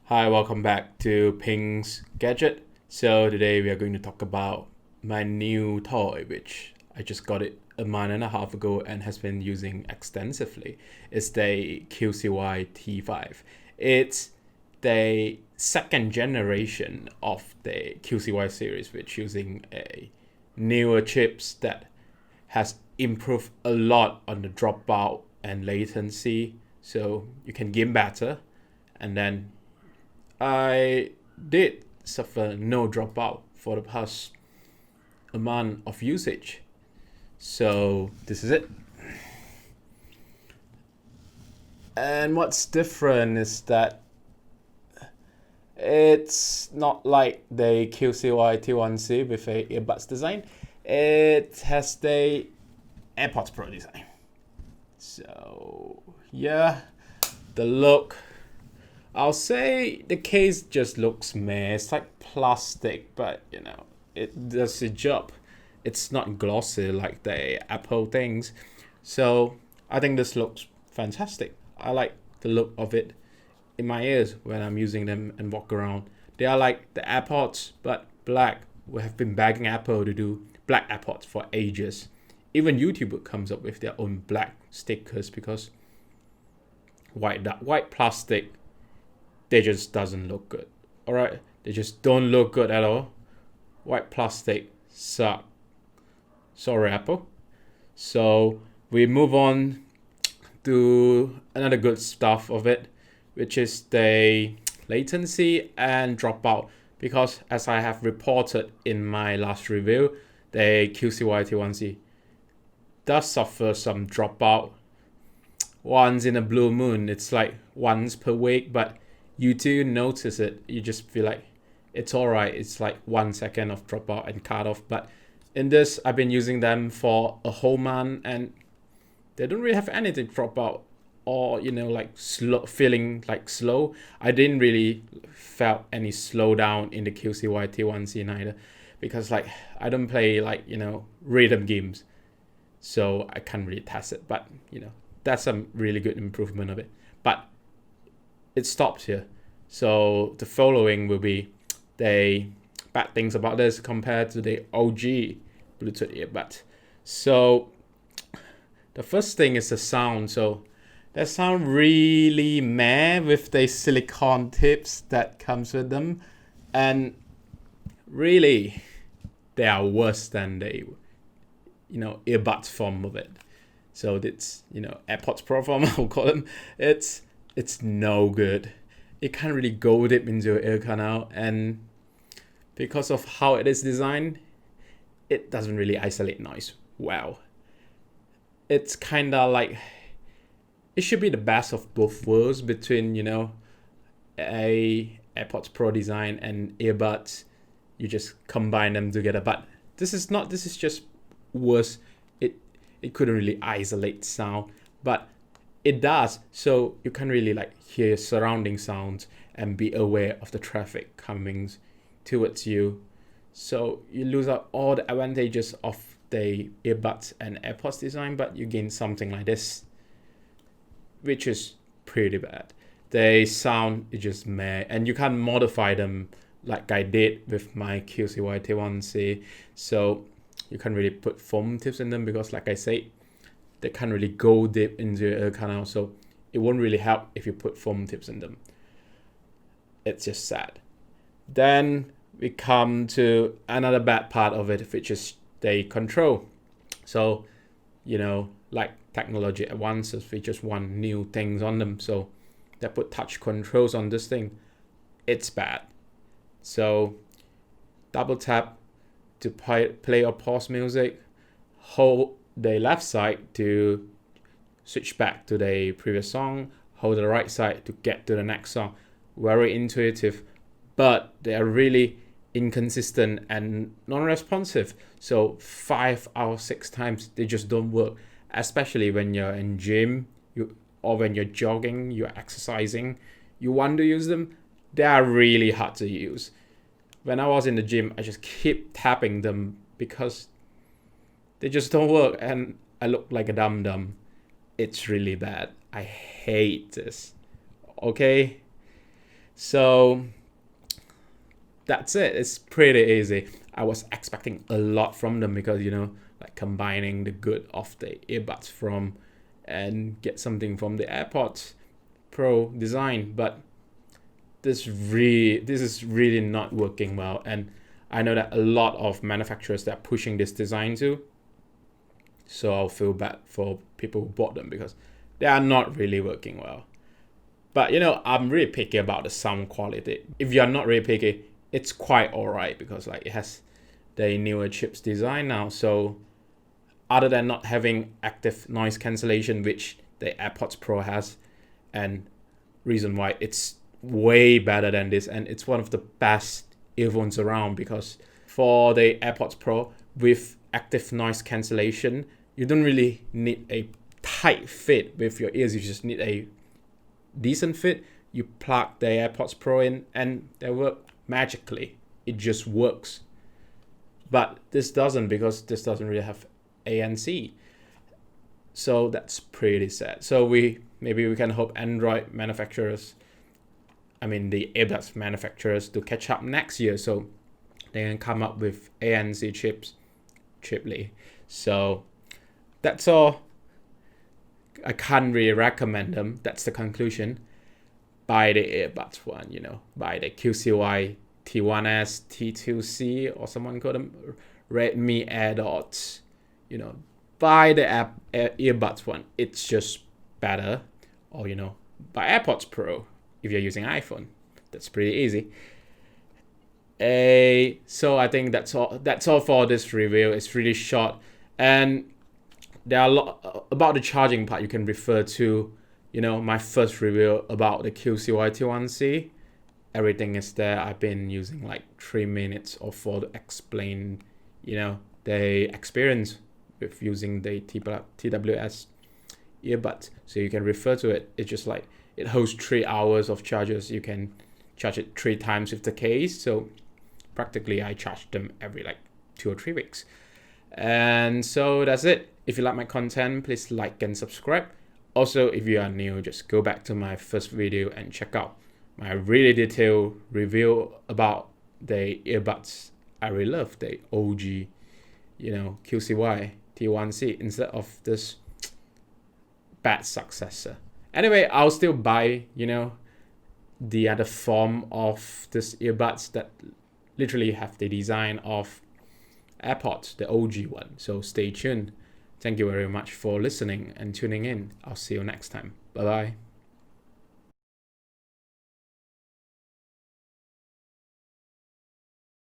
Hi, welcome back to Ping's Gadget. So today we are going to talk about my new toy, which I just got it a month and a half ago and has been using extensively. It's the QCY T5. It's the second generation of the QCY series, which using a newer chips that has improved a lot on the dropout and latency, so you can game better. And then I did suffer no dropout for the past a month of usage. So this is it. And what's different is that it's not like the QCY T1C with a earbuds design. It has the AirPods Pro design. So yeah, the look, I'll say the case just looks meh. It's like plastic, but it does the job. It's not glossy like the Apple things. So I think this looks fantastic. I like the look of it in my ears when I'm using them and walk around. They are like the AirPods, but black. We have been begging Apple to do black AirPods for ages. Even YouTube comes up with their own black stickers because white plastic, they just doesn't look good. All right, they just don't look good at all. White plastic suck. Sorry, Apple. So we move on to another good stuff of it, which is the latency and dropout. Because as I have reported in my last review, the QCY T1C does suffer some dropout once in a blue moon. It's like once per week, but you do notice it. You just feel like it's all right. It's like 1 second of dropout and cut off. But in this, I've been using them for a whole month and they don't really have anything drop out or like slow, feeling like slow. I didn't really felt any slowdown in the QCY T1C neither, because like I don't play like rhythm games, so I can't really test it. But that's a really good improvement of it. But it stopped here. So the following will be the bad things about this compared to the OG Bluetooth earbuds. So the first thing is the sound. So they sound really meh with the silicone tips that comes with them, and really they are worse than the earbuds form of it. So it's AirPods Pro form, I'll call them. It's no good. It can't really go deep into your ear canal, and because of how it is designed, it doesn't really isolate noise well. It's kinda like it should be the best of both worlds between a AirPods Pro design and earbuds. You just combine them together, but this is not. This is just worse. It couldn't really isolate sound, but it does. So you can really like hear your surrounding sounds and be aware of the traffic coming towards you. So you lose out all the advantages of the earbuds and AirPods design, but you gain something like this, which is pretty bad. The sound is just meh, and you can't modify them like I did with my QCY T1C. So you can't really put foam tips in them because, like I said, they can't really go deep into your ear canal. So it won't really help if you put foam tips in them. It's just sad. Then we come to another bad part of it, which is the control. So, like technology advances, we just want new things on them. So they put touch controls on this thing. It's bad. So double tap to play or pause music, hold the left side to switch back to the previous song, hold the right side to get to the next song. Very intuitive, but they are really inconsistent and non-responsive. So 5 or 6 times they just don't work, especially when you're in gym, or when you're jogging, you're exercising, you want to use them. They are really hard to use. When I was in the gym, I just keep tapping them because they just don't work and I look like a dum-dum. It's really bad. I hate this. Okay? So that's it. It's pretty easy. I was expecting a lot from them because, you know, like combining the good of the earbuds from and get something from the AirPods Pro design, but this is really not working well. And I know that a lot of manufacturers that are pushing this design too. So I'll feel bad for people who bought them because they are not really working well. But you know, I'm really picky about the sound quality. If you're not really picky, it's quite alright because like it has the newer chips design now. So other than not having active noise cancellation, which the AirPods Pro has, and reason why it's way better than this, and it's one of the best earphones around, because for the AirPods Pro with active noise cancellation, you don't really need a tight fit with your ears. You just need a decent fit. You plug the AirPods Pro in and they work magically. It just works. But this doesn't, because this doesn't really have ANC. So that's pretty sad. So maybe we can hope Android manufacturers, I mean the earbuds manufacturers, to catch up next year so they can come up with ANC chips cheaply. So that's all. I can't really recommend them. That's the conclusion. Buy the earbuds one, you know, buy the QCY T1S, T2C, or someone call them Redmi AirDots. You know, buy the earbuds one. It's just better. Or, you know, buy AirPods Pro if you're using iPhone. That's pretty easy. So I think that's all for this review. It's really short, and there are a lot about the charging part. You can refer to, you know, my first review about the QCY T1C. Everything is there. I've been using like 3 minutes or 4 to explain, you know, the experience with using the TWS earbuds. So you can refer to it. It's just like it holds 3 hours of charges. You can charge it 3 times with the case. So practically I charge them every like 2 or 3 weeks. And so that's it. If you like my content, please like and subscribe. Also, if you are new, just go back to my first video and check out my really detailed review about the earbuds. I really love the OG, you know, QCY T1C instead of this bad successor. Anyway, I'll still buy, you know, the other form of this earbuds that literally have the design of AirPods, the OG one. So stay tuned. Thank you very much for listening and tuning in. I'll see you next time. Bye bye.